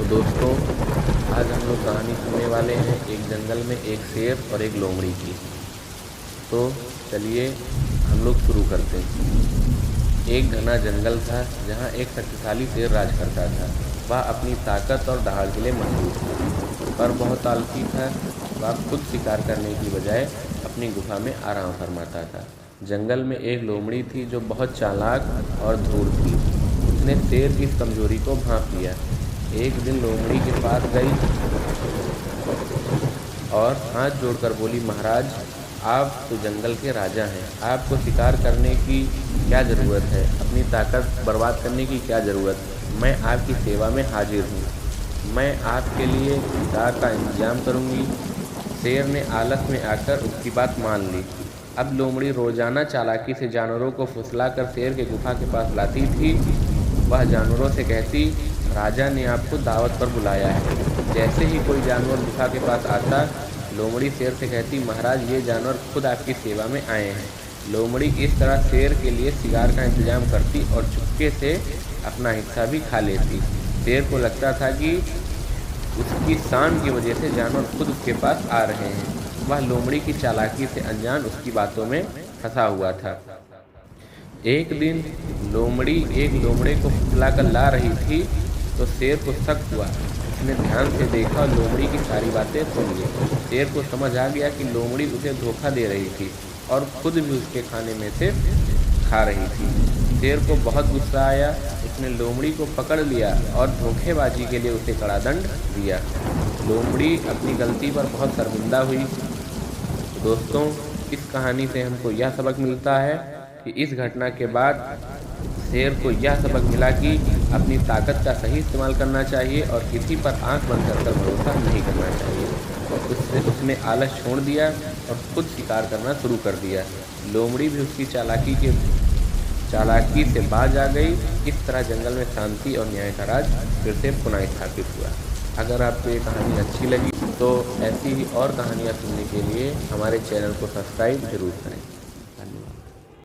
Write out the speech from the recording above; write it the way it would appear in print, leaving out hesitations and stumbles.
तो दोस्तों, आज हम लोग कहानी सुनने वाले हैं एक जंगल में एक शेर और एक लोमड़ी की। तो चलिए हम लोग शुरू करते हैं। एक घना जंगल था जहाँ एक शक्तिशाली शेर राज करता था। वह अपनी ताकत और दहाड़ के लिए मशहूर था, पर बहुत आलसी था। वह खुद शिकार करने की बजाय अपनी गुफा में आराम फरमाता था। जंगल में एक लोमड़ी थी जो बहुत चालाक और धूर्त थी। उसने शेर की इस कमजोरी को भांप लिया। एक दिन लोमड़ी के पास गई और हाथ जोड़कर बोली, महाराज, आप तो जंगल के राजा हैं। आपको शिकार करने की क्या ज़रूरत है? अपनी ताकत बर्बाद करने की क्या ज़रूरत? मैं आपकी सेवा में हाजिर हूँ। मैं आपके लिए शिकार का इंतजाम करूँगी। शेर ने आलस में आकर उसकी बात मान ली। अब लोमड़ी रोजाना चालाकी से जानवरों को फुसलाकर शेर के गुफा के पास लाती थी। वह जानवरों से कहती, राजा ने आपको दावत पर बुलाया है। जैसे ही कोई जानवर गुफा के पास आता, लोमड़ी शेर से कहती, महाराज, ये जानवर खुद आपकी सेवा में आए हैं। लोमड़ी इस तरह शेर के लिए शिकार का इंतजाम करती और चुपके से अपना हिस्सा भी खा लेती। शेर को लगता था कि उसकी शान की वजह से जानवर खुद उसके पास आ रहे हैं। वह लोमड़ी की चालाकी से अनजान उसकी बातों में फंसा हुआ था। एक दिन लोमड़ी एक लोमड़े को फुसलाकर ला रही थी तो शेर को शक हुआ। उसने ध्यान से देखा और लोमड़ी की सारी बातें सुन ली। शेर को समझ आ गया कि लोमड़ी उसे धोखा दे रही थी और खुद भी उसके खाने में से खा रही थी। शेर को बहुत गुस्सा आया। उसने लोमड़ी को पकड़ लिया और धोखेबाजी के लिए उसे कड़ा दंड दिया। लोमड़ी अपनी गलती पर बहुत शर्मिंदा हुई। दोस्तों, इस कहानी से हमको यह सबक मिलता है कि इस घटना के बाद शेर को यह सबक मिला कि अपनी ताकत का सही इस्तेमाल करना चाहिए और किसी पर आंख बंद कर भरोसा नहीं करना चाहिए। और उसने आलस छोड़ दिया और खुद शिकार करना शुरू कर दिया। लोमड़ी भी उसकी चालाकी से बाज आ गई। इस तरह जंगल में शांति और न्याय का राज फिर से पुनः स्थापित हुआ। अगर आपको ये कहानी अच्छी लगी तो ऐसी ही और कहानियाँ सुनने के लिए हमारे चैनल को सब्सक्राइब जरूर करें।